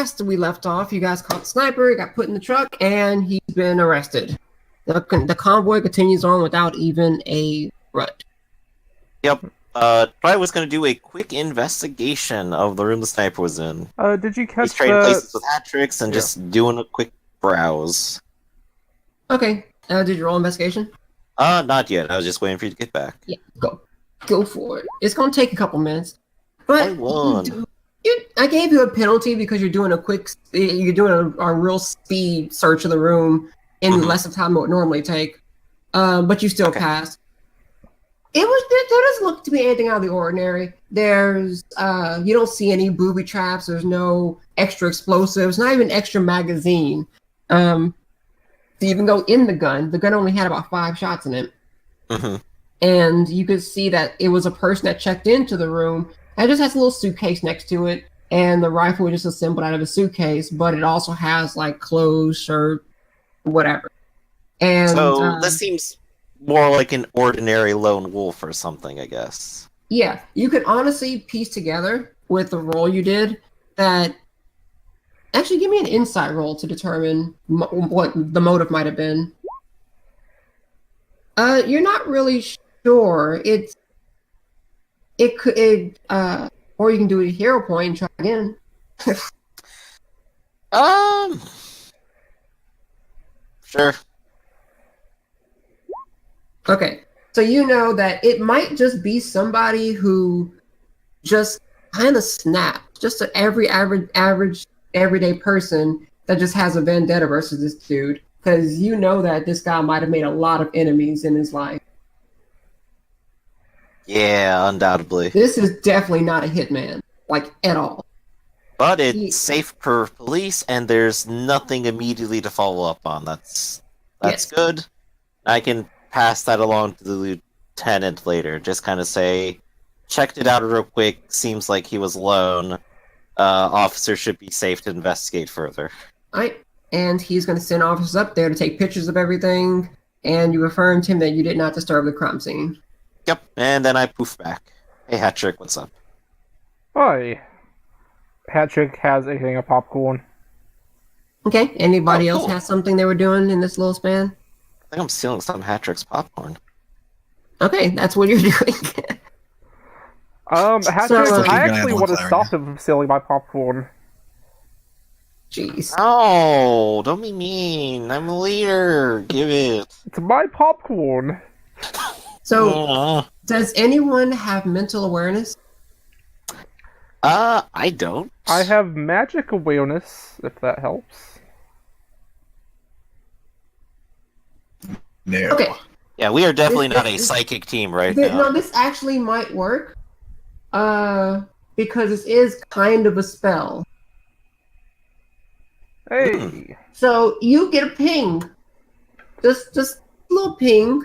last we left off, you guys caught the sniper, he got put in the truck, and he's been arrested. The convoy continues on without even a rut. Yep. Try was going to do a quick investigation of the room the sniper was in. Did you He's catch trading the... places with hat tricks and just doing a quick browse. Okay, did you roll investigation? Not yet. I was just waiting for you to get back. Yeah, go for it. It's gonna take a couple minutes, but I won. I gave you a penalty because you're doing a real speed search of the room in less of time than it would normally take. But you still passed. There doesn't look to be anything out of the ordinary. There's you don't see any booby traps. There's no extra explosives. Not even extra magazine. To even go in the gun only had about 5 shots in it. And you could see that it was a person that checked into the room. It just has a little suitcase next to it, and the rifle was just assembled out of a suitcase, but it also has like clothes, shirt, whatever. And so this seems more like an ordinary lone wolf or something, I guess. Yeah, you could honestly piece together with the roll you did that. Actually, give me an insight roll to determine what the motive might have been. You're not really sure. It could, or you can do a hero point and try again. Sure. Okay, so you know that it might just be somebody who just kind of snapped, just an average everyday person that just has a vendetta versus this dude, because you know that this guy might have made a lot of enemies in his life. Yeah, undoubtedly. This is definitely not a hitman, like, at all. But it's safe per police, and there's nothing immediately to follow up on. That's good. I can pass that along to the lieutenant later. Just kind of say, checked it out real quick, seems like he was alone. Officer should be safe to investigate further. Alright, and he's going to send officers up there to take pictures of everything, and you affirmed him that you did not disturb the crime scene. Yep, and then I poof back. Hey, Hattrick, what's up? Hi. Hattrick has a thing of popcorn. Okay, anybody else cool. has something they were doing in this little span? I think I'm stealing some Hattrick's popcorn. Okay, that's what you're doing. Hattrick, I actually want to stop him from stealing my popcorn. Jeez. Oh, don't be mean. I'm a leader. Give it. It's my popcorn. So, does anyone have mental awareness? I don't. I have magic awareness, if that helps. No. Okay. Yeah, we are definitely not a psychic team right now. No, this actually might work. Because this is kind of a spell. Hey. So you get a ping. Just a little ping.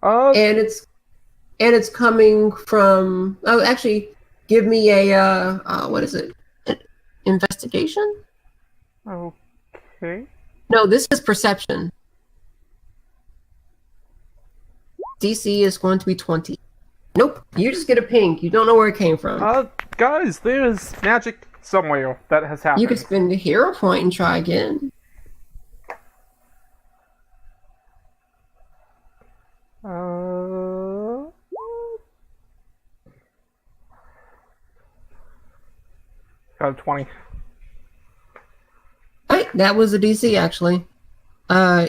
And it's coming from. Oh, actually, give me a what is it? Investigation? Okay. No, this is perception. DC is going to be 20. Nope, you just get a ping. You don't know where it came from. Guys, there's magic somewhere that has happened. You could spend a hero point and try again. Got a 20. Alright, that was a DC actually.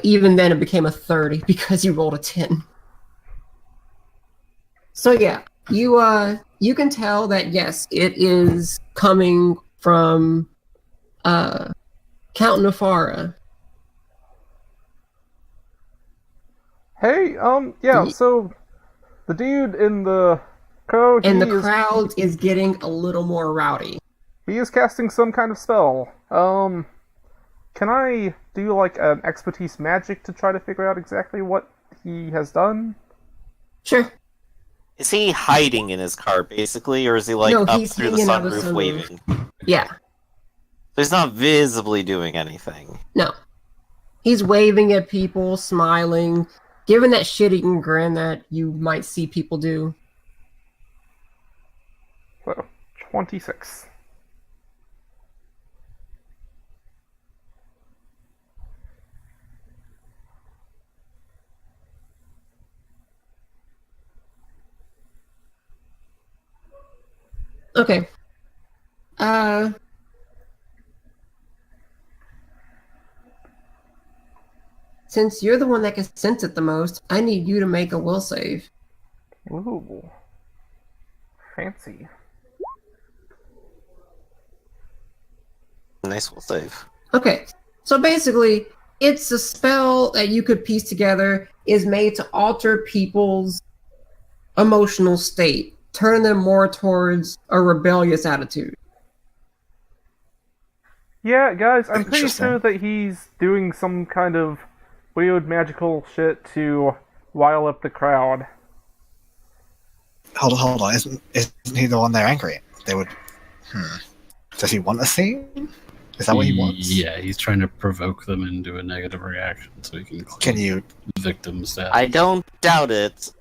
Even then it became a 30 because you rolled a 10. So yeah, you can tell that yes, it is coming from Count Nefara. Hey, yeah, so the dude in the code and the crowd is getting a little more rowdy. He is casting some kind of spell. Can I do like an expertise magic to try to figure out exactly what he has done? Sure. Is he hiding in his car, basically, or is he like No, up he's through the hanging out of sunroof the sunroof. waving? Yeah. So he's not visibly doing anything. No. He's waving at people, smiling, giving that shit-eating grin that you might see people do. So, 26. Okay. Since you're the one that can sense it the most, I need you to make a will save. Ooh. Fancy. Nice will save. Okay. So basically, it's a spell that you could piece together, is made to alter people's emotional state, turn them more towards a rebellious attitude. Yeah, guys, I'm pretty Interesting. sure that he's doing some kind of weird magical shit to rile up the crowd. Hold on. Isn't he the one they're angry at? They would. Does he want a scene? Is that what he wants? Yeah, he's trying to provoke them into a negative reaction so he can claim Can you the victim's status. I don't doubt it,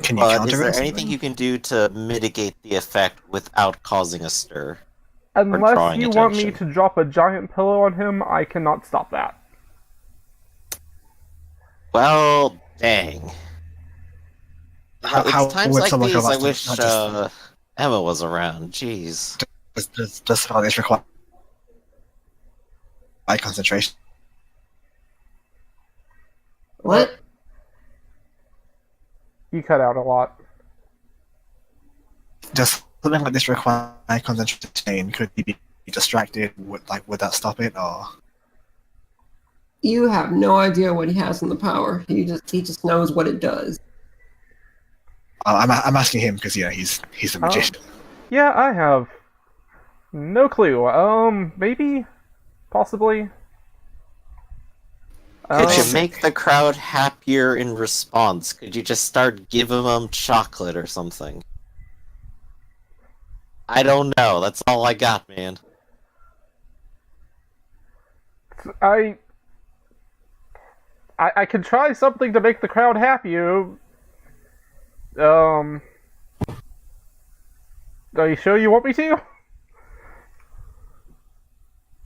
can you but counter is there it or anything something? you can do to mitigate the effect without causing a stir? Unless drawing you want me attention. to drop a giant pillow on him, I cannot stop that. Well, dang. How It's times would like someone go these I about wish not just Emma was around. Jeez. does something like this require eye concentration? What? You cut out a lot. Does something like this require eye concentration? Could he be distracted? Would that stop it? Or You have no idea what he has in the power. He just knows what it does. I'm asking him because he's a magician. Yeah, I have no clue. Maybe? Possibly? Could you Um, make the crowd happier in response? Could you just start giving them chocolate or something? I don't know. That's all I got, man. I could try something to make the crowd happier. Are you sure you want me to?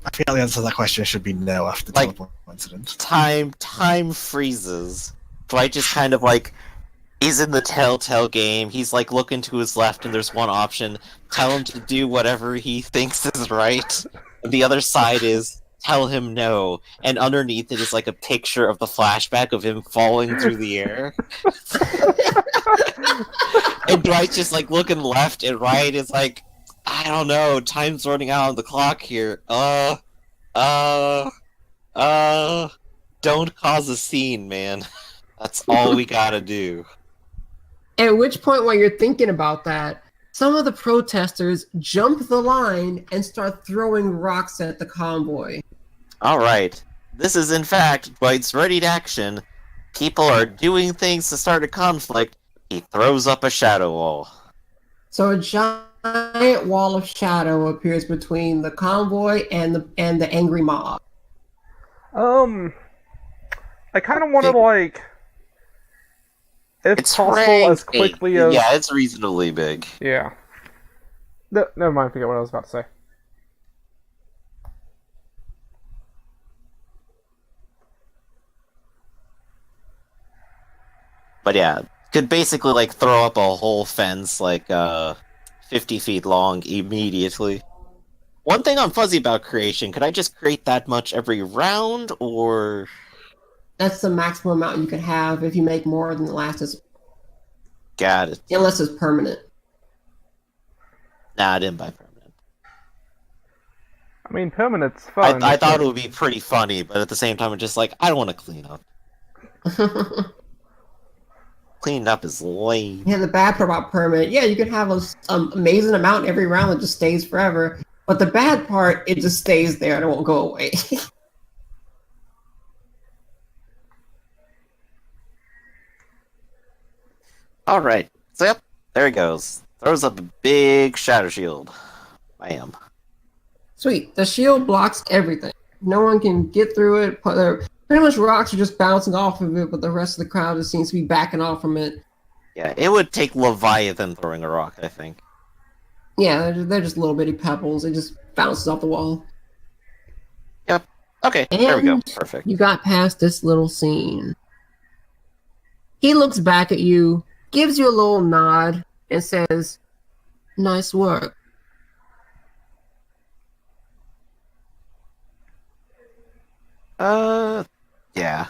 I feel the answer to that question should be no after the Like- teleport incident. Time freezes. Dwight just kind of like he's in the telltale game. He's like looking to his left and there's one option. Tell him to do whatever he thinks is right. And the other side is tell him no. And underneath it is like a picture of the flashback of him falling through the air. And Dwight's just like looking left and right is like, I don't know, time's running out on the clock here. Don't cause a scene, man. That's all we gotta do. At which point, while you're thinking about that, some of the protesters jump the line and start throwing rocks at the convoy. Alright. This is in fact Dwight's ready to action. People are doing things to start a conflict. He throws up a shadow wall. So a giant wall of shadow appears between the convoy and the angry mob. I kind of want to, like, if possible, as ranked quickly 8. as... Yeah, it's reasonably big. Yeah. No, never mind, forget what I was about to say. But yeah, could basically like throw up a whole fence like 50 feet long immediately. One thing I'm fuzzy about creation, could I just create that much every round, or... That's the maximum amount you can have if you make more than the last is, Got it. unless it's permanent. Nah, I didn't buy permanent. I mean, permanent's fun. I thought it would be pretty funny, but at the same time, I'm just like, I don't want to clean up. Cleaning up is lame. Yeah, the bad part about permanent, yeah, you can have an amazing amount every round that just stays forever. But the bad part, it just stays there and it won't go away. Alright, so yep, there he goes. Throws up a big shadow shield. Bam. Sweet. The shield blocks everything. No one can get through it. Pretty much rocks are just bouncing off of it, but the rest of the crowd just seems to be backing off from it. Yeah, it would take Leviathan throwing a rock, I think. Yeah, they're just little bitty pebbles. It just bounces off the wall. Okay, there we go. And Perfect. You got past this little scene. He looks back at you, gives you a little nod, and says, "Nice work. Yeah.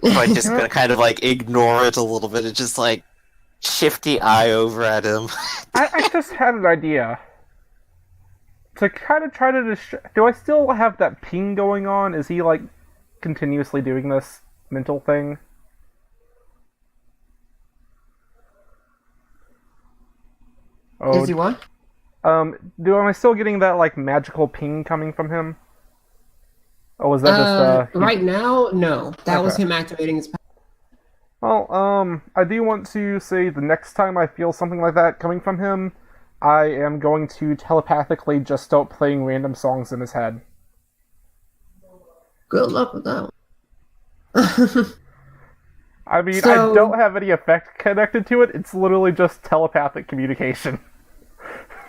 So I'm just gonna kind of like ignore it a little bit. It's just like shifty eye over at him. I just had an idea. To kind of try to do I still have that ping going on? Is he like continuously doing this mental thing? Is he what? Am I still getting that like magical ping coming from him? Oh, was that just right now? No, that was Okay. him activating his. Well, I do want to say the next time I feel something like that coming from him, I am going to telepathically just start playing random songs in his head. Good luck with that one. I mean, So- I don't have any effect connected to it. It's literally just telepathic communication.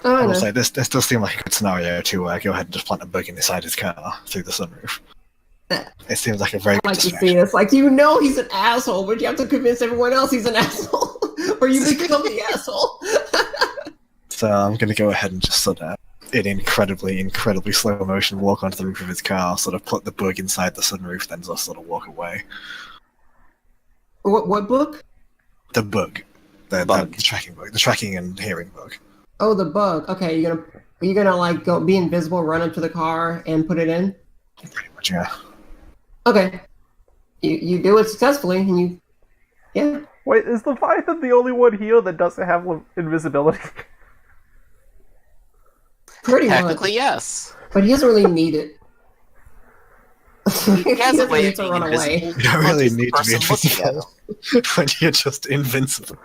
Oh, I will no. say this does seem like a good scenario to go ahead and just plant a bug inside his car through the sunroof. It seems like a very I good like to see distraction. this. Like, you know he's an asshole, but you have to convince everyone else he's an asshole. Or you become the asshole. So I'm going to go ahead and just sort of, in incredibly slow motion, walk onto the roof of his car, sort of put the bug inside the sunroof, then just sort of walk away. What book? The bug. The Bug. tracking bug. The tracking and hearing bug. Oh, the bug. Okay, you're gonna like go be invisible, run up to the car, and put it in. Pretty much, yeah. Okay, you do it successfully, and yeah. Wait, is Leviathan the only one here that doesn't have invisibility? Pretty much. Technically, yes. But he doesn't really need it. he has a doesn't way need of to being run away. invisible. You don't really Just the need to be person looking at invincible when you're just invincible.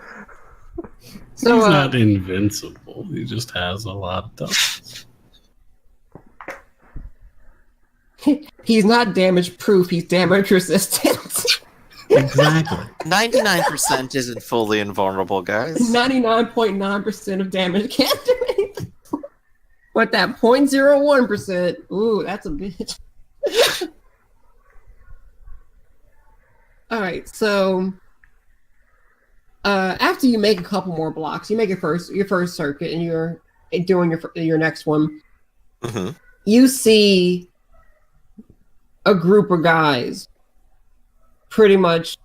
So He's not invincible. He just has a lot of touches. he's not damage proof. He's damage resistant. Exactly. 99% isn't fully invulnerable, guys. 99.9% of damage can't do anything. But that 0.01%, ooh, that's a bitch. All right, so after you make a couple more blocks, you make your first circuit, and you're doing your next one. Hmm. You see a group of guys pretty much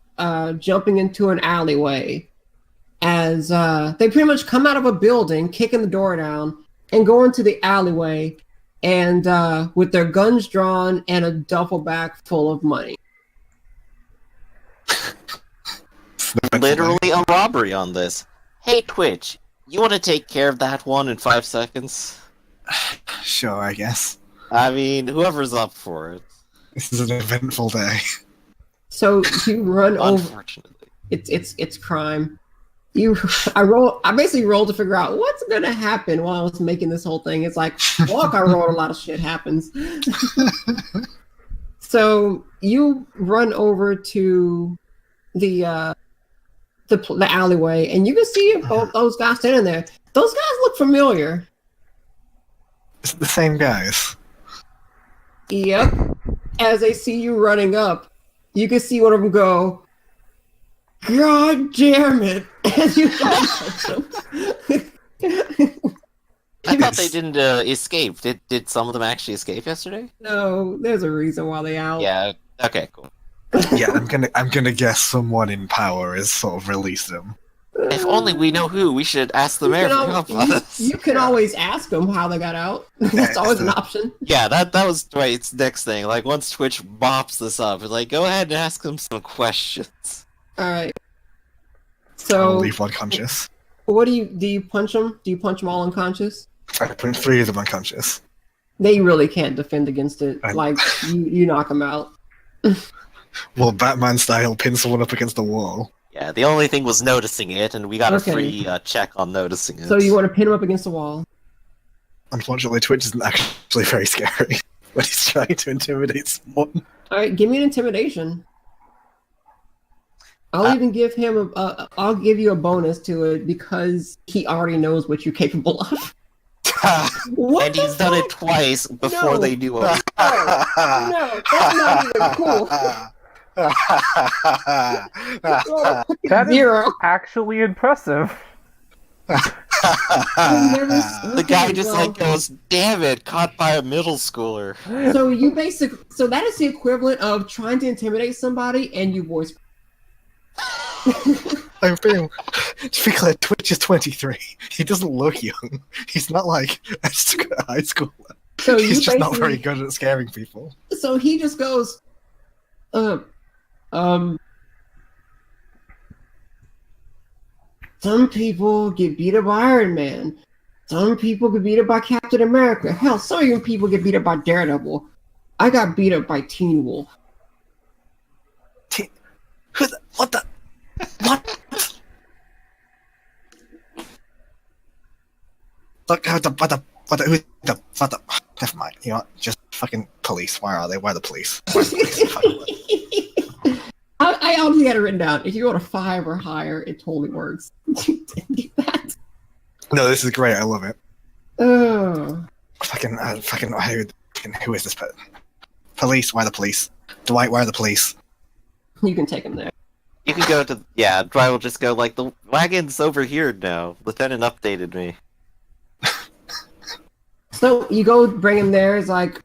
jumping into an alleyway as they pretty much come out of a building, kicking the door down, and go into the alleyway, and with their guns drawn and a duffel bag full of money. Literally a robbery on this. Hey, Twitch, you want to take care of that one in 5 seconds? Sure, I guess. I mean, whoever's up for it. This is an eventful day. So you run over. Unfortunately. It's crime. I basically rolled to figure out what's gonna happen while I was making this whole thing. It's like, walk, I rolled, a lot of shit happens. So you run over to the alleyway, and you can see both those guys standing there. Those guys look familiar. It's the same guys. Yep. As they see you running up, you can see one of them go, "God damn it!" And you don't touch them. I thought they didn't escape. Did some of them actually escape yesterday? No, there's a reason why they out. Yeah. Okay, cool. Yeah, I'm gonna guess someone in power has sort of released them. If only we know who, we should ask the mayor for help on this. You can always ask them how they got out. That's always an option. Yeah, that was right. It's next thing. Like once Twitch mops this up, it's like go ahead and ask them some questions. All right. I'll So, leave one conscious. what do you punch them? Do you punch them all unconscious? I put 3 of them unconscious. They really can't defend against it. Like you knock them out. Well, Batman style, pin someone up against the wall. Yeah, the only thing was noticing it, and we got Okay. a free check on noticing it. So you want to pin them up against the wall? Unfortunately, Twitch isn't actually very scary when he's trying to intimidate someone. All right, give me an intimidation. I'll even give him I'll give you a bonus to it because he already knows what you're capable of. What and the he's done it fuck? twice before No. they do it. No, that's not even cool. That is Zero. actually impressive. I've never. The guy okay, just well, like goes, "Damn it! Caught by a middle schooler." So you basically, so that is the equivalent of trying to intimidate somebody and you voice. I'm being, to be clear, Twitch is 23. He doesn't look young. He's not like a high schooler. So you He's just not basically- very good at scaring people. So he just goes, some people get beat up by Iron Man. Some people get beat up by Captain America. Hell, some even people get beat up by Daredevil. I got beat up by Teen Wolf. Who the, what the? What? Look, who the, never mind. You know what? Just fucking police. Where are they? Where are the police? Where's the police? I honestly had it written down. If you go to 5 or higher, it totally works. You didn't do that. No, this is great. I love it. Oh. Who is this person? Police. Where are the police? Dwight, where are the police? You can take him there. You can go to Dwight will just go like, "The wagon's over here now. Lieutenant updated me." So you go bring him there. It's like,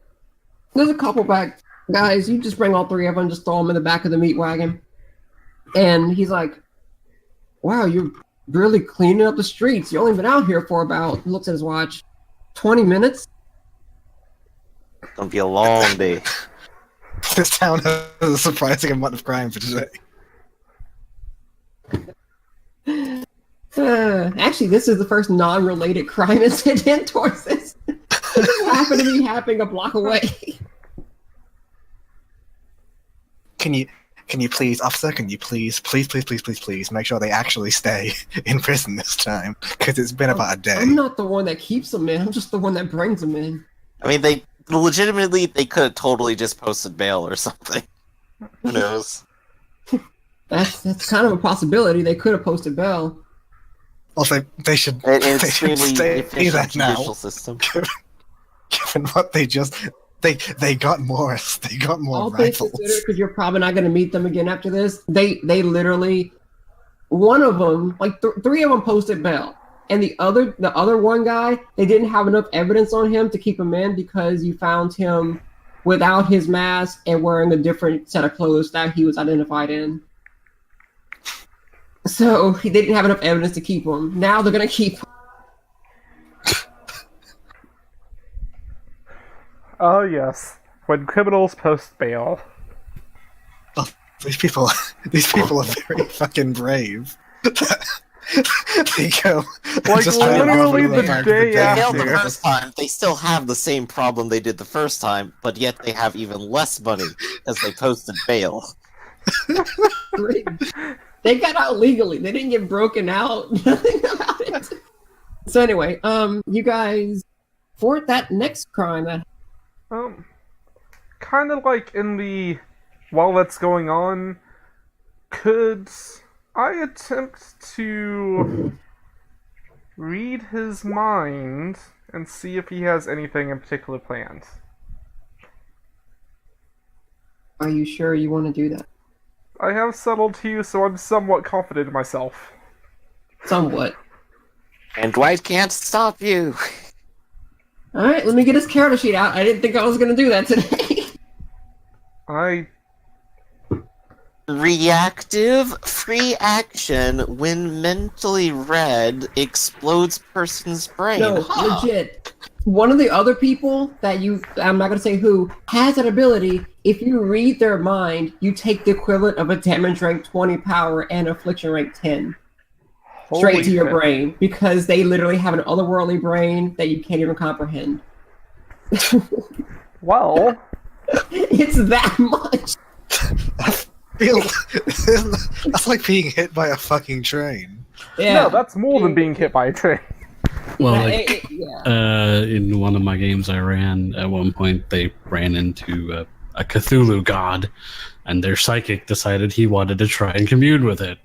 there's a couple back guys. You just bring all 3 of them, just throw them in the back of the meat wagon. And he's like, wow, you're really cleaning up the streets. You only been out here for about, looks at his watch, 20 minutes? It's gonna be a long day. This town has a surprising amount of crime for today. Actually, this is the first non-related crime incident towards this. This happened to be happening a block away. Can you please, officer? Can you please make sure they actually stay in prison this time? Because it's been about a day. I'm not the one that keeps them in. I'm just the one that brings them in. I mean, they could have totally just posted bail or something. Who knows? That's kind of a possibility. They could have posted bail. Also, they should An they should extremely stay efficient there now. judicial system. Given what they just they got more All things rifles. considered, because you're probably not going to meet them again after this. They literally, one of them, like 3 of them posted bail, and the other one guy, they didn't have enough evidence on him to keep him in because you found him without his mask and wearing a different set of clothes that he was identified in. So they didn't have enough evidence to keep him. Now they're going to keep him. Oh yes, when criminals post bail. Oh, these people are very fucking brave. They go. Like, just literally the the day They failed after. the first time. They still have the same problem they did the first time, but yet they have even less money as they posted bail. They got out legally. They didn't get broken out. Nothing about it. So anyway, you guys, for that next crime that Kind of like while that's going on, could I attempt to read his mind and see if he has anything in particular planned? are you sure you want to do that? I have settled to you, so I'm somewhat confident in myself. Somewhat. And Dwight can't stop you. All right, let me get his character sheet out. I didn't think I was going to do that today. Reactive free action when mentally read explodes person's brain. No, Huh. legit. One of the other people that I'm not going to say who, has that ability. If you read their mind, you take the equivalent of a damage rank 20 power and affliction rank 10 straight Holy to your shit. brain because they literally have an otherworldly brain that you can't even comprehend. Well, It's that much. That's like being hit by a fucking train. Yeah. no, that's more than being hit by a train. Well, Yeah, like yeah. in one of my games I ran, at one point they ran into a Cthulhu god, and their psychic decided he wanted to try and commune with it.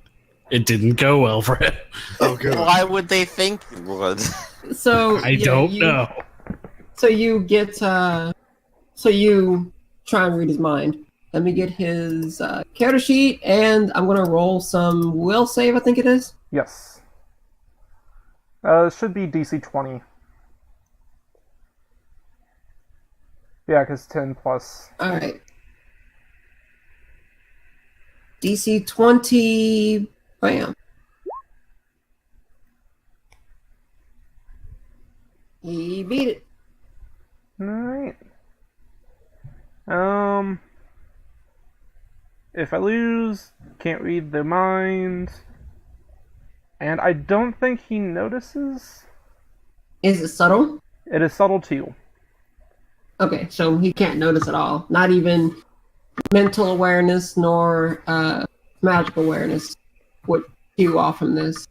It didn't go well for him. Oh, good. Why would they think it would? So I don't know. So you get so you try and read his mind. Let me get his character sheet, and I'm gonna roll some will save. I think it is. Yes. It should be DC 20. Yeah, because 10 plus. Alright. DC 20. Bam. He beat it. Alright. If I lose, can't read their mind. And I don't think he notices. Is it subtle? It is subtle too. Okay, so he can't notice at all. Not even mental awareness nor magic awareness would cue off from this.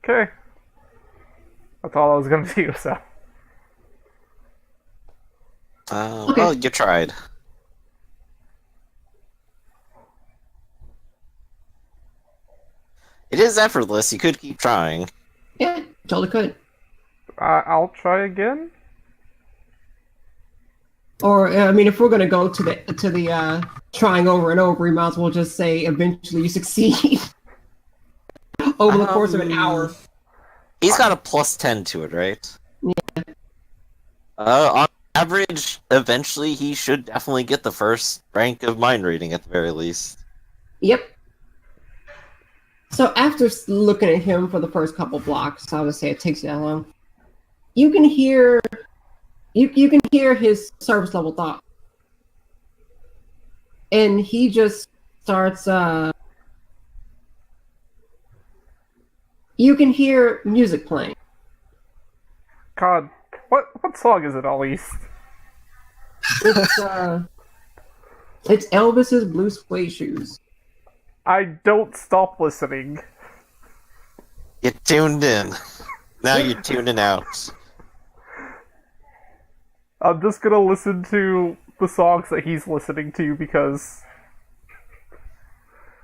Okay. That's all I was gonna do, so. Okay. Well, you tried. It is effortless. You could keep trying. Yeah, totally could. I'll try again. Or I mean, if we're gonna go to the trying over and over, we might as well just say eventually you succeed over the course of an hour. He's got a +10 to it, right? Yeah. On average, eventually he should definitely get the first rank of mind reading at the very least. Yep. So after looking at him for the first couple blocks, I would say it takes you that long. You can hear, you can hear his service level thought, and he just starts. You can hear music playing. God, what song is it at least? It's Elvis's Blue Suede Shoes. I don't stop listening. You tuned in. Now you're tuning out. I'm just gonna listen to the songs that he's listening to because...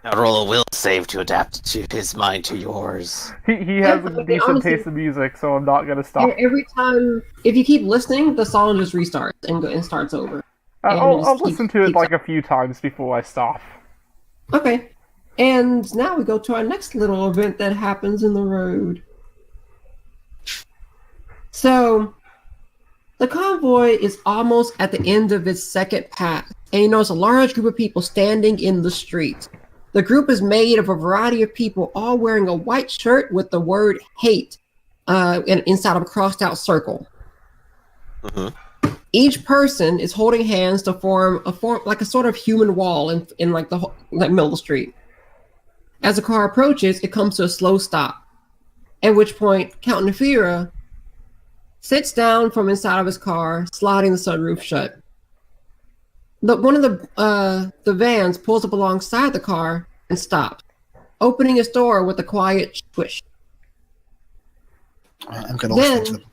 Now roll a will save to adapt to his mind to yours. He has a decent honestly, taste in music, so I'm not gonna stop. Every time, if you keep listening, the song just restarts and starts over. I'll listen to it like a few times before I stop. Okay. And now we go to our next little event that happens in the road. So, the convoy is almost at the end of its second pass, and you notice a large group of people standing in the street. The group is made of a variety of people, all wearing a white shirt with the word hate inside of a crossed out circle. Mm-hmm. Each person is holding hands to form like a sort of human wall in like the middle of the street. As the car approaches, it comes to a slow stop, at which point Count Nefira sits down from inside of his car, sliding the sunroof shut. But one of the vans pulls up alongside the car and stops, opening its door with a quiet swish. I'm gonna Then listen to them.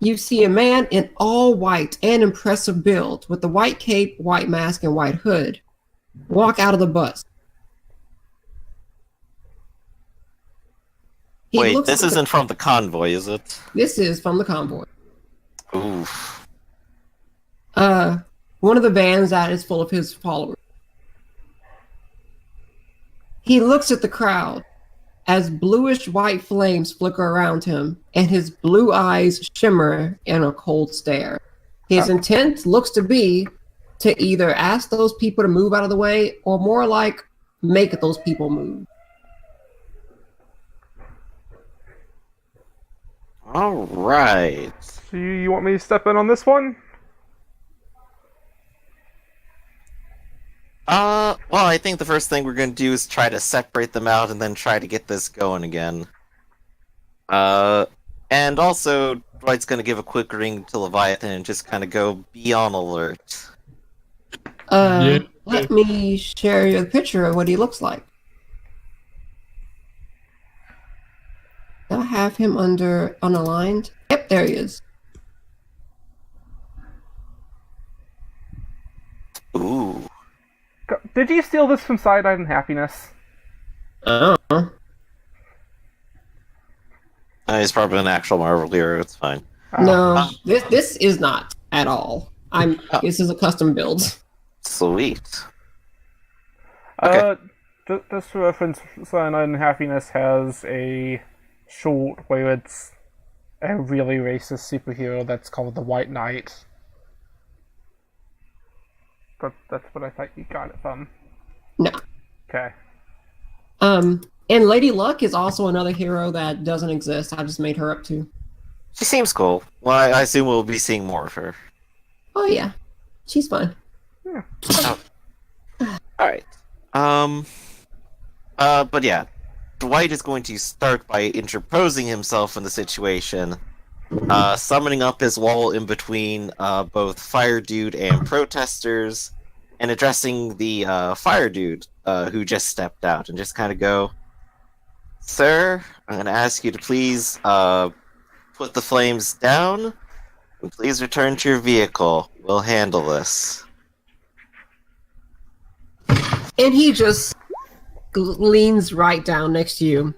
you see a man in all white and impressive build, with the white cape, white mask, and white hood, walk out of the bus. He Wait, looks this like isn't from the convoy, is it? This is from the convoy. Oof. One of the vans that is full of his followers. He looks at the crowd as bluish white flames flicker around him, and his blue eyes shimmer in a cold stare. His intent looks to be to either ask those people to move out of the way, or more like make those people move. All right. So you want me to step in on this one? Well, I think the first thing we're gonna do is try to separate them out and then try to get this going again. And also, Dwight's gonna give a quick ring to Leviathan and just kind of go, be on alert. Let me share you a picture of what he looks like. Do I have him under unaligned? Yep, there he is. Ooh. Did you steal this from Cyanide and Happiness? He's probably an actual Marvel hero, it's fine. No, this is not at all. This is a custom build. Sweet. Uh, Just for reference, Cyanide and Happiness has a short where it's a really racist superhero that's called the White Knight. But that's what I thought you got it from. No. Okay. And Lady Luck is also another hero that doesn't exist. I just made her up too. She seems cool. Well, I assume we'll be seeing more of her. Oh yeah, she's fun. Oh. Alright. But yeah. Dwight is going to start by interposing himself in the situation, summoning up his wall in between both Fire Dude and protesters, and addressing the Fire Dude who just stepped out, and just kind of go, "Sir, I'm going to ask you to please put the flames down, and please return to your vehicle. We'll handle this." And he just leans right down next to you.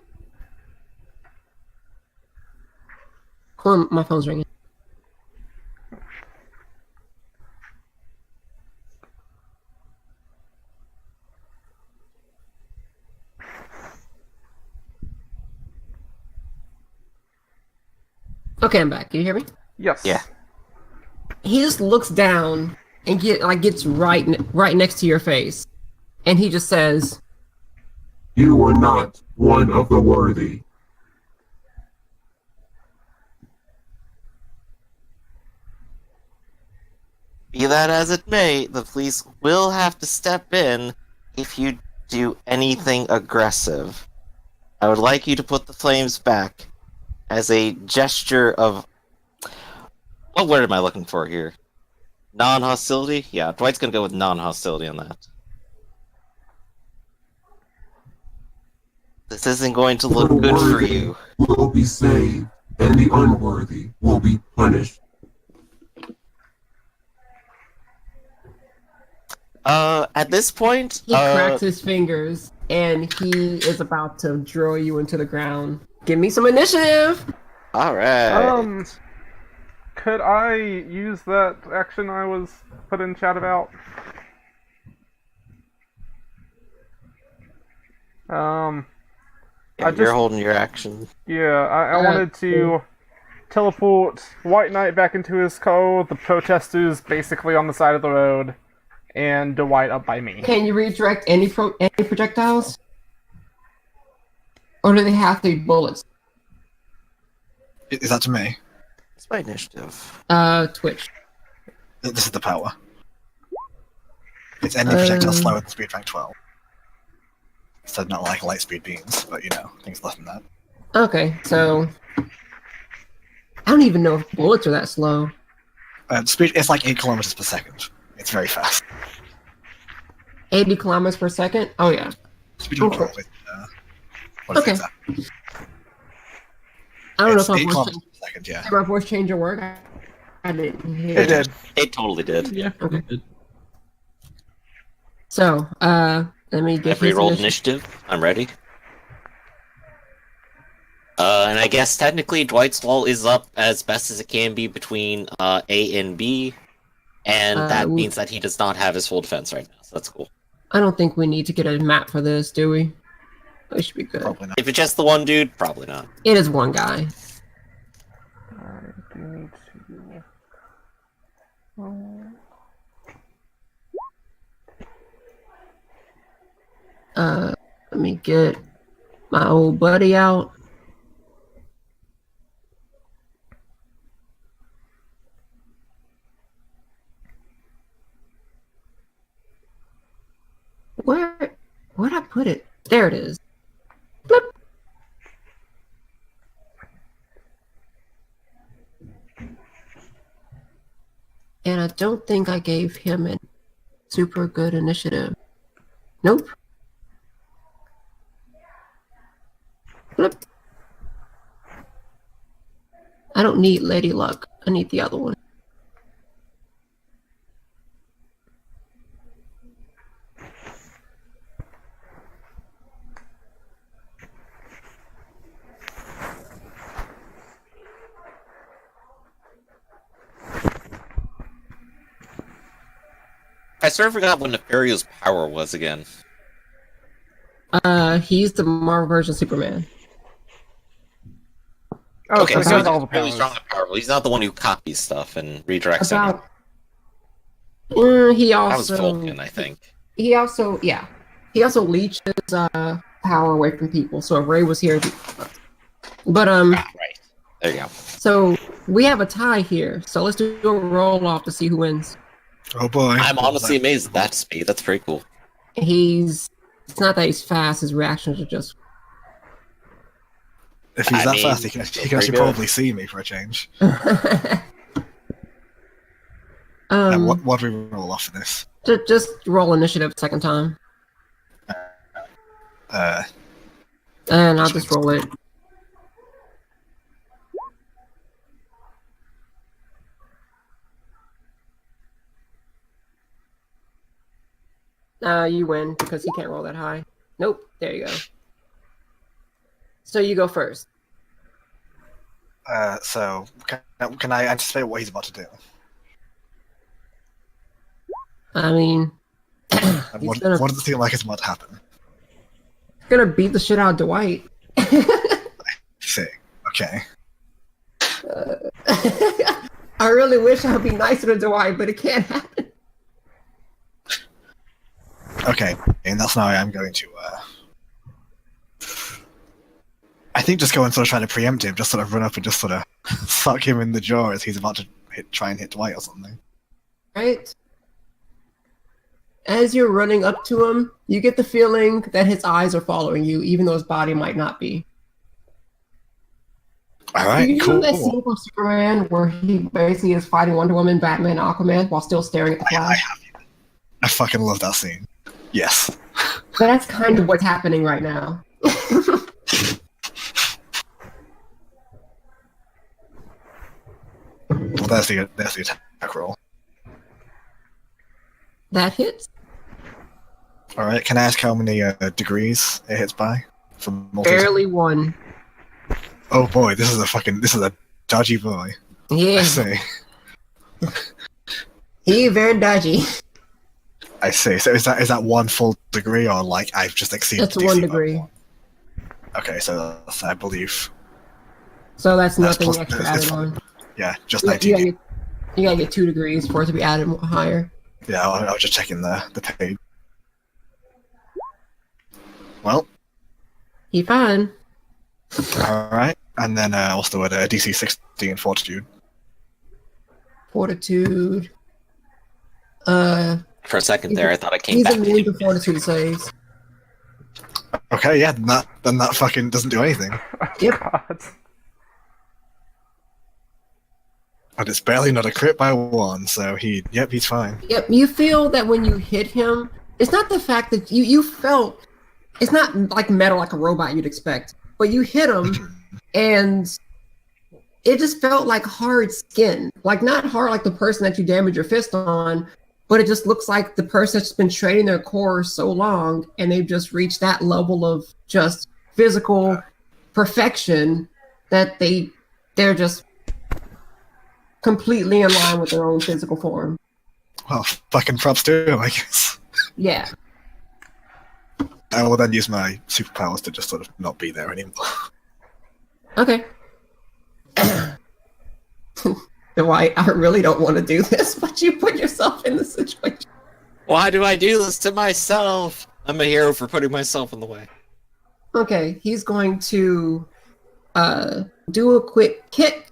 Hold on, my phone's ringing. Okay, I'm back. Can you hear me? Yes. Yeah. He just looks down and gets right next to your face, and he just says, "You are not one of the worthy." Be that as it may, the police will have to step in if you do anything aggressive. I would like you to put the flames back as a gesture of... What word am I looking for here? Non-hostility? Yeah, Dwight's gonna go with non-hostility on that. This isn't going to look The good for worthy you. will be saved, and the unworthy will be punished. At this point, he cracks his fingers, and he is about to drill you into the ground. Give me some initiative! Alright. Could I use that action I was put in chat about? Yeah, I you're holding your action. Yeah, I wanted to teleport White Knight back into his car with the protesters basically on the side of the road, and Dwight up by me. Can you redirect any projectiles? Or do they have to be bullets? Is that to me? It's my initiative. Twitch. This is the power. It's any projectile slower than speed rank 12. So not like light speed beams, but you know, things less than that. Okay, so... I don't even know if bullets are that slow. Speed, it's like 8 kilometers per second. It's very fast. 80 kilometers per second? Oh yeah. Speed rank 12 is, what is Okay. it exactly? I don't It's know 8 if kilometers per second, yeah. did my voice change or work? I didn't hear It did. It totally did. Yeah. Okay. So, let me get I've rerolled initiative. I'm ready. And I guess technically Dwight's wall is up as best as it can be between A and B, and that means that he does not have his full defense right now, so that's cool. I don't think we need to get a map for this, do we? We should be good. Probably not. If it's just the one dude, probably not. It is one guy. I do need to... Let me get my old buddy out. Where'd I put it? There it is. Blip. And I don't think I gave him a super good initiative. Nope. Blip. I don't need Lady Luck. I need the other one. I sort of forgot what Nefario's power was again. He's the Marvel version of Superman. Oh, Okay, so so he has he's all the really powers. strong and powerful. He's not the one who copies stuff and redirects About anything. he That was also Vulcan, I think. he also leeches power away from people. So if Ray was here, but Ah, right. There you go. so we have a tie here. So let's do a roll off to see who wins. Oh boy. I'm honestly amazed at that speed. That's pretty cool. It's not that he's fast. His reactions are just. If he's I that mean, fast, he can pretty actually good. probably see me for a change. um, What do we roll off for this? just roll initiative second time, and I'll just roll it. You win because he can't roll that high. Nope. There you go. So you go first. So can I anticipate what he's about to do? I mean, And he's what gonna does it seem like is about to happen? beat the shit out of Dwight. See. Okay. I really wish I would be nicer to Dwight, but it can't happen. Okay. And that's now I'm going to I think just go and sort of try to preempt him, just sort of run up and just sort of suck him in the jaw as he's about to try and hit Dwight or something. Right? As you're running up to him, you get the feeling that his eyes are following you, even though his body might not be. Alright, You know cool. that scene from Superman where he basically is fighting Wonder Woman, Batman, and Aquaman while still staring at the Flash? I fucking love that scene. Yes. But that's kind of what's happening right now. Well, there's the attack roll. That hits. Alright, can I ask how many degrees it hits by? From multi- Barely one. Oh boy, this is a dodgy boy. I Yeah, see. he very dodgy. I see. So is that one full degree, or like I've just exceeded? That's DC 1 by degree. one? Okay, so that's, I believe, So that's That's nothing plus- extra it's added fine. on. yeah, just You 19. gotta get 2 degrees for it to be added more higher. Yeah, I was just checking the page. Well, He fine. all right, and then also at DC 16 Fortitude. Fortitude. For a second there, I thought I came He's back. immune to fortitude saves. Okay, yeah, then that fucking doesn't do anything, Yep. God. and it's barely not a crit by 1. So he's fine. Yep. You feel that when you hit him, it's not the fact that you felt. It's not like metal, like a robot you'd expect, but you hit him, and it just felt like hard skin, like not hard like the person that you damage your fist on, but it just looks like the person that's been training their core so long, and they've just reached that level of just physical perfection that they're just completely in line with their own physical form. Well, fucking props to him, I guess. Yeah. I will then use my superpowers to just sort of not be there anymore. Okay. Dwight, I really don't want to do this, but you put yourself in the situation. Why do I do this to myself? I'm a hero for putting myself in the way. Okay, he's going to do a quick kick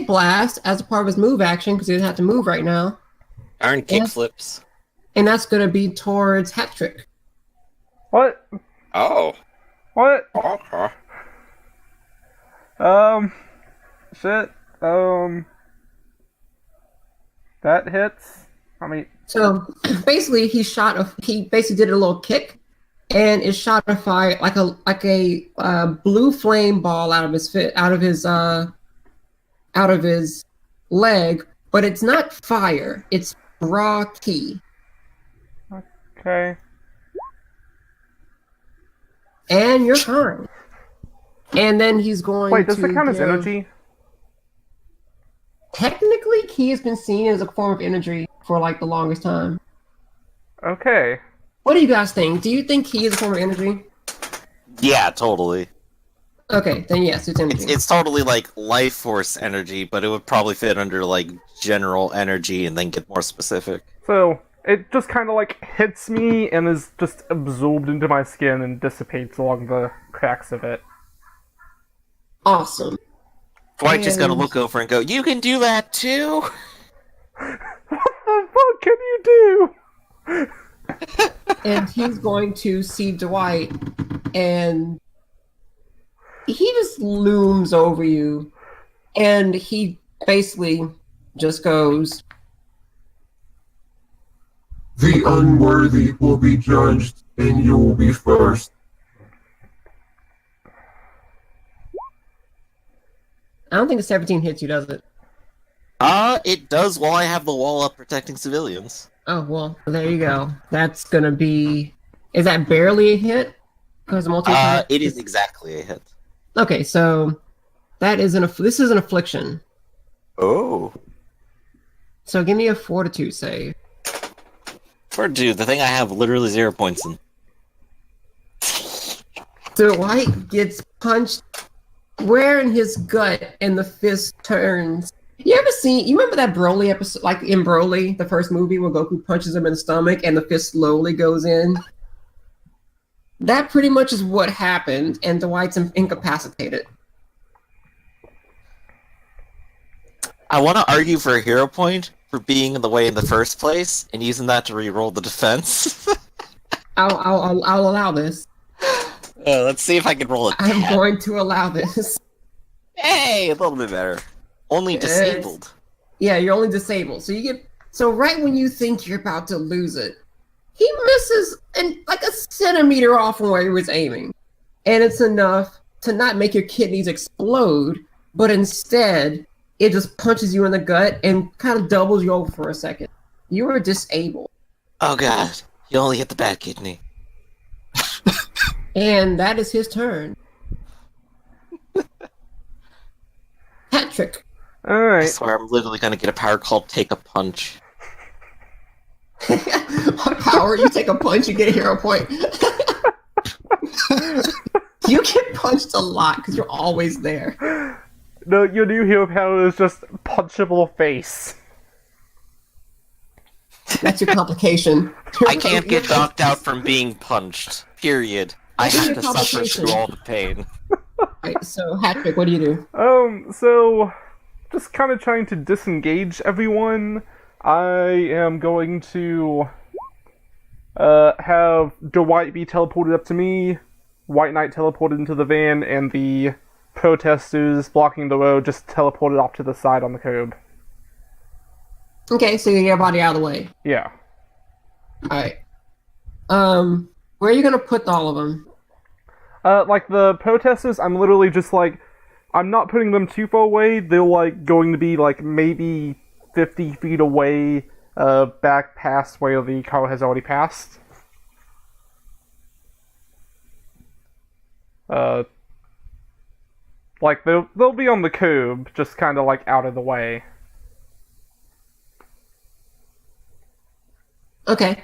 blast as a part of his move action because he doesn't have to move right now, Iron kick Yeah. flips. and that's going to be towards Hat-Trick. What? Oh. What? Okay. Shit. That hits. I mean, So basically, he basically did a little kick, and it shot a fire like a blue flame ball out of his leg, but it's not fire; it's raw ki. okay. And you're fine. And then he's going Wait, does to it count as give- energy? Technically, ki has been seen as a form of energy for like the longest time. Okay. What do you guys think? Do you think ki is a form of energy? Yeah, totally. Okay, then yes, it's energy. It's totally like life force energy, but it would probably fit under like general energy and then get more specific. So it just kind of like hits me and is just absorbed into my skin and dissipates along the cracks of it. Awesome. Dwight just gotta And- look over and go, "You can do that too." What the fuck can you do? And he's going to see Dwight, and he just looms over you, and he basically just goes, The unworthy will be judged, and you will be first. I don't think the 17 hits you, does it? It does while I have the wall up protecting civilians. Oh, well, there you go. That's gonna be... Is that barely a hit? Because multi It is exactly a hit. Okay, so that is this is an affliction. Oh. So give me a fortitude save. Dude, the thing I have literally 0 points in. So Dwight gets punched where in his gut, and the fist turns. You remember that Broly episode, like in Broly, the first movie, where Goku punches him in the stomach and the fist slowly goes in? That pretty much is what happened, and Dwight's incapacitated. I want to argue for a hero point for being in the way in the first place and using that to re-roll the defense. I'll allow this. Let's see if I can roll it. I'm going to allow this. Hey, a little bit better. Only Yes. disabled. Yeah, you're only disabled. So right when you think you're about to lose it, he misses and like a centimeter off from where he was aiming. And it's enough to not make your kidneys explode, but instead it just punches you in the gut and kind of doubles you over for a second. You are disabled. Oh god, you only hit the bad kidney. And that is his turn. Patrick. I Alright. swear I'm literally gonna get a power called Take a Punch. What power? You take a punch, you get a hero point. You get punched a lot because you're always there. No, your new hero power is just punchable face. That's your complication. I can't get knocked out from being punched. Period. I What is have your to suffer complication? through all the pain. Right, so Patrick, what do you do? So just kind of trying to disengage everyone. I am going to have Dwight be teleported up to me, White Knight teleported into the van, and the protesters blocking the road just teleported off to the side on the curb. Okay, so you get your body out of the way. Yeah. Alright. Where are you gonna put all of them? Like the protesters, I'm literally just like, I'm not putting them too far away. They're like going to be like maybe 50 feet away, back past where the car has already passed. Like they'll be on the curb, just kind of like out of the way. Okay.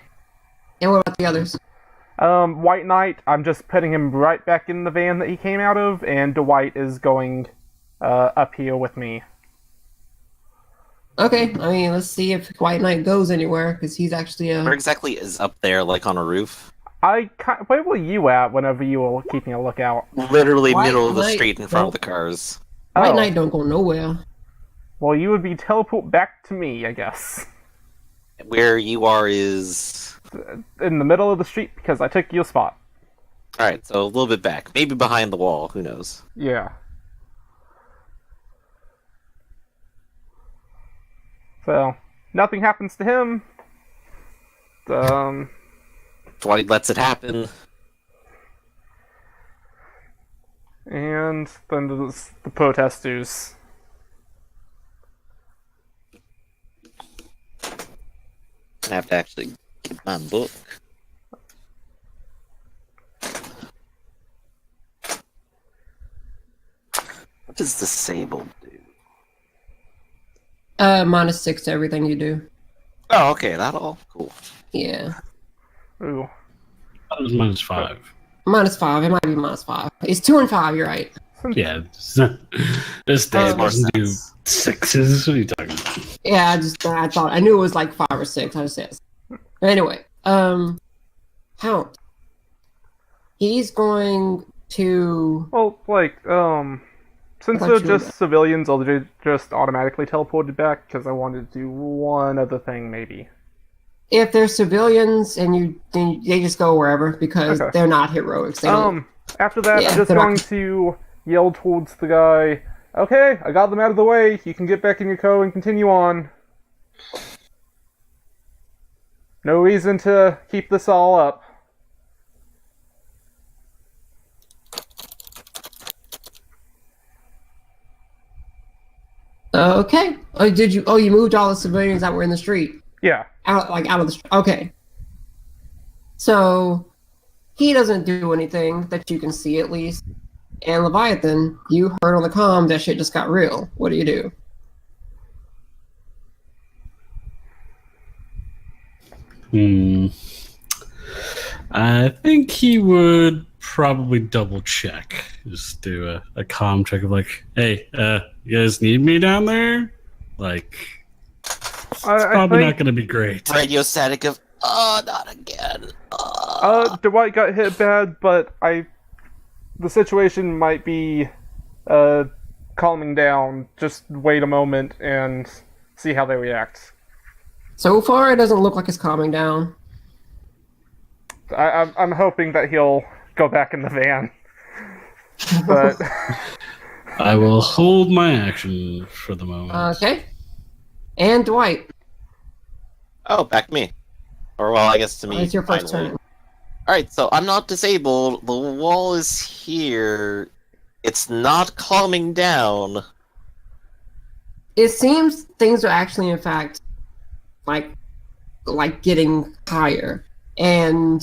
And what about the others? White Knight, I'm just putting him right back in the van that he came out of, and Dwight is going up here with me. Okay, I mean, let's see if White Knight goes anywhere, because he's actually Where exactly is up there, like on a roof? Where were you at whenever you were keeping a lookout? Literally White middle of the Knight street in front of don't- the cars. White Oh. Knight don't go nowhere. Well, you would be teleport back to me, I guess. Where you are is... In the middle of the street, because I took your spot. Alright, so a little bit back. Maybe behind the wall, who knows. Yeah. So, nothing happens to him. Dwight lets it happen. And then there's the protesters. I have to actually get my book. What does disabled do? -6 to everything you do. Oh, okay, that all? Cool. Yeah. Ooh. That was -5. -5. It might be -5. It's 2 and 5. You're right. Yeah, this day More doesn't do sense. 6s. What are you talking about? Yeah, I knew it was like 5 or 6. I just said. Anyway, Count. He's going to. Well, like, since I thought they're you were just civilians, I'll just automatically teleported back because I wanted to do one other thing, maybe. If they're civilians and then they just go wherever because Okay. they're not heroics. They don't. After that, Yeah, I'm just they're not- going to yell towards the guy, okay, I got them out of the way, you can get back in your co and continue on. No reason to keep this all up. Okay. Oh, did you? Oh, you moved all the civilians that were in the street Yeah. out of the street. Okay. So he doesn't do anything that you can see, at least. And Leviathan, you heard on the comm that shit just got real. What do you do? I think he would probably double check. Just do a comm check of like, hey, you guys need me down there? Like, it's probably not going to be great. Radio static of, oh, not again. Dwight got hit bad, but the situation might be, calming down. Just wait a moment and see how they react. So far, it doesn't look like it's calming down. I'm hoping that he'll go back in the van. But I will hold my action for the moment. Okay. And Dwight, Oh, back to me. Or, well, I guess to me. it's your first finally. turn. Alright, so I'm not disabled. The wall is here. It's not calming down. It seems things are actually, in fact, like getting higher, and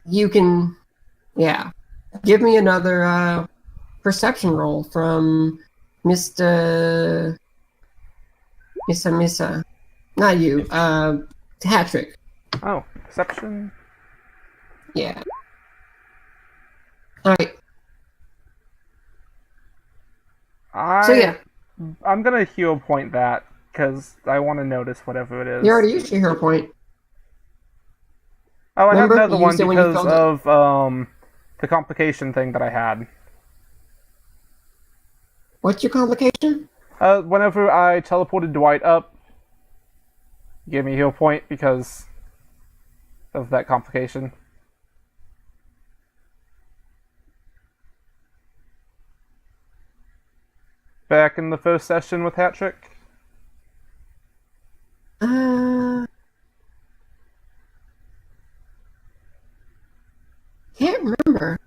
you can, yeah. Give me another perception roll from Mr. Missa. Not you. Hatrick. oh, perception. Yeah. All right. So yeah, I'm gonna hero point that because I want to notice whatever it is. you already used your hero point. Oh, I Remember? have another You one used it when you because filled of the complication thing that I had. What's your complication? Whenever I teleported Dwight up, he gave me a heal point because of that complication. Back in the first session with Hatrick. Can't remember.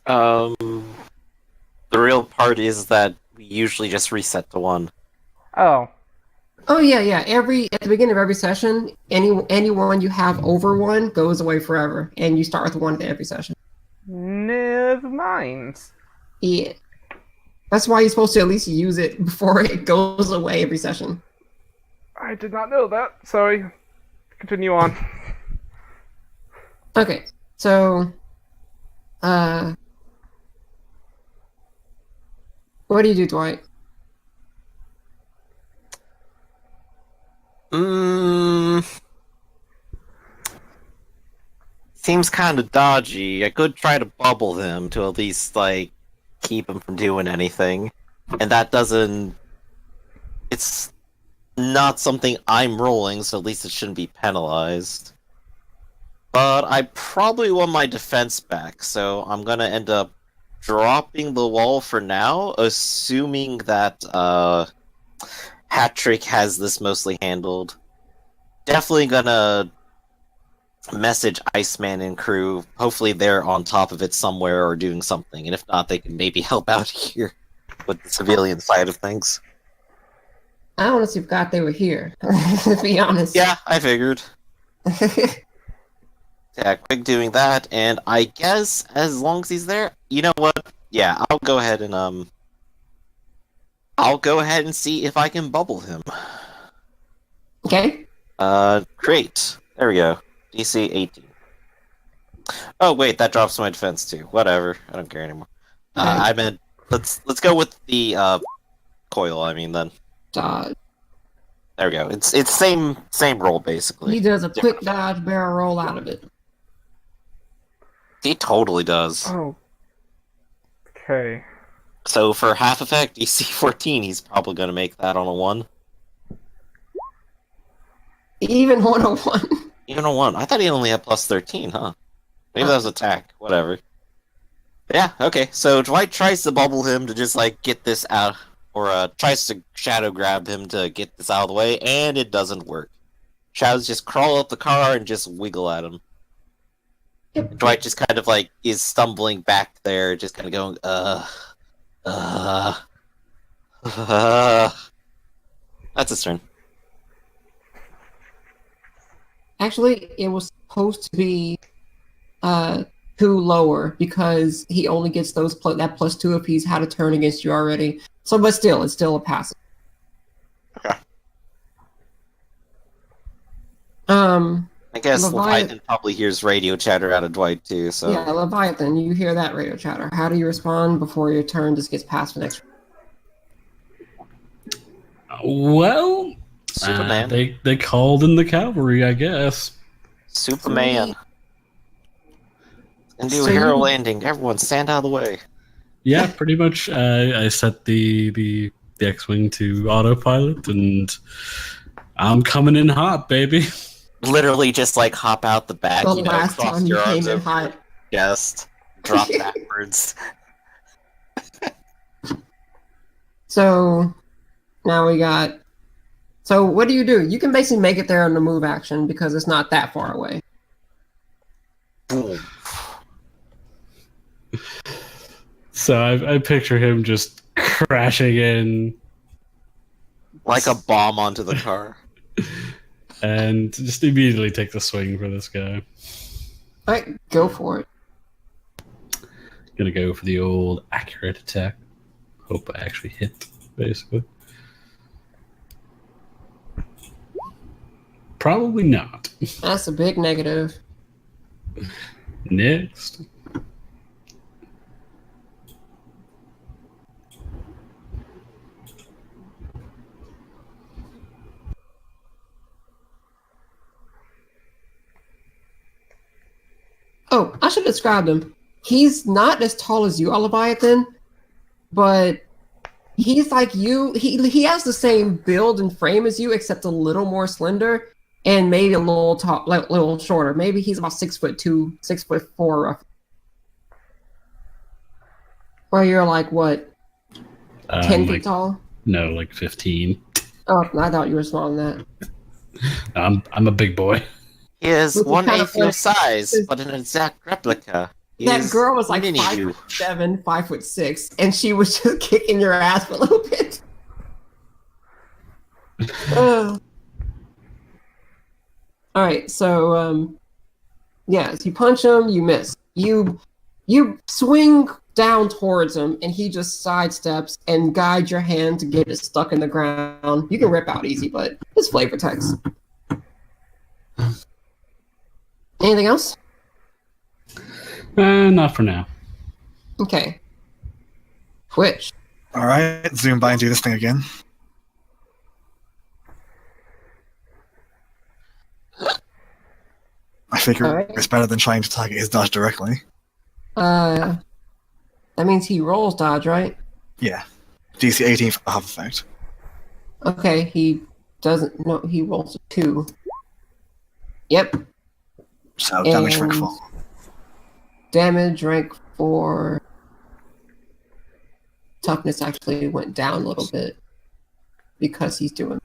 The real part is that we usually just reset to 1. Oh, Oh yeah. At the beginning of every session, anyone you have over 1 goes away forever, and you start with 1 at every session. never mind. Yeah. That's why you're supposed to at least use it before it goes away every session. I did not know that. Sorry. Continue on. Okay. So, what do you do, Dwight? Seems kind of dodgy. I could try to bubble him to at least, like, keep him from doing anything. And that doesn't... It's not something I'm rolling, so at least it shouldn't be penalized. But I probably want my defense back, so I'm gonna end up dropping the wall for now, assuming that, Hatrick has this mostly handled. Definitely gonna message Iceman and crew. Hopefully they're on top of it somewhere or doing something, and if not, they can maybe help out here with the civilian side of things. I honestly forgot they were here, to be honest. Yeah, I figured. Yeah, quick doing that, and I guess as long as he's there, you know what? Yeah, I'll go ahead and see if I can bubble him. Okay. Great. There we go. DC 18. Oh wait, that drops my defense too. Whatever, I don't care anymore. I meant let's go with the coil. I mean then. Dodge. There we go. It's same roll basically. He does a Different. quick dodge, barrel roll out of it. He totally does. Oh. Okay. So for half effect, DC 14, he's probably gonna make that on a 1. Even 101. Even a 1. I thought he only had plus 13, huh? Maybe that was attack. Whatever. Yeah, okay. So Dwight tries to bubble him to just, like, get this out, or tries to shadow grab him to get this out of the way, and it doesn't work. Shadows just crawl up the car and just wiggle at him. And Dwight just kind of, like, is stumbling back there, just kind of going, That's his turn. Actually, it was supposed to be 2 lower because he only gets those that +2 if he's had a turn against you already. So, but still, it's still a passive. Okay. I guess Leviathan probably hears radio chatter out of Dwight too, so... Yeah, Leviathan, you hear that radio chatter. How do you respond before your turn just gets past the next? Well, Superman. they called in the cavalry, I guess. Superman. And do a So hero you- landing. Everyone stand out of the way. Yeah, pretty much. I set the X-wing to autopilot, and I'm coming in hot, baby. Literally just like hop out the back, The you know, last cross time you your came arms in over hot. your chest, drop backwards. So now we got. So what do? You can basically make it there on the move action because it's not that far away. Boom. So I picture him just crashing in Like a bomb onto the car. and just immediately take the swing for this guy. All right, go for it. Gonna go for the old accurate attack. Hope I actually hit, basically. Probably not. That's a big negative. Next. Oh, I should have described him. He's not as tall as you, Leviathan, but he's like you. He has the same build and frame as you, except a little more slender and maybe a little tall, like a little shorter. Maybe he's about 6'2", 6'4", roughly. Or you're like what, 10 feet Like, tall? no, like 15. Oh, I thought you were smaller than that. I'm a big boy. He is Which is 1/8 kind of your funny. size, but an exact replica. He That is girl was like mini you. 5'7", 5'6", and she was just kicking your ass for a little bit. All right, so yes, you punch him, you miss. You swing down towards him, and he just sidesteps and guides your hand to get it stuck in the ground. You can rip out easy, but it's flavor text. Anything else? Not for now. Okay. Twitch. Alright, zoom by and do this thing again. I figure Alright. it's better than trying to target his dodge directly. That means he rolls dodge, right? Yeah. DC 18 for half effect. Okay, he doesn't. No, he rolls a 2. Yep. So damage rank And- 4. Damage rank 4. Toughness actually went down a little bit because he's doing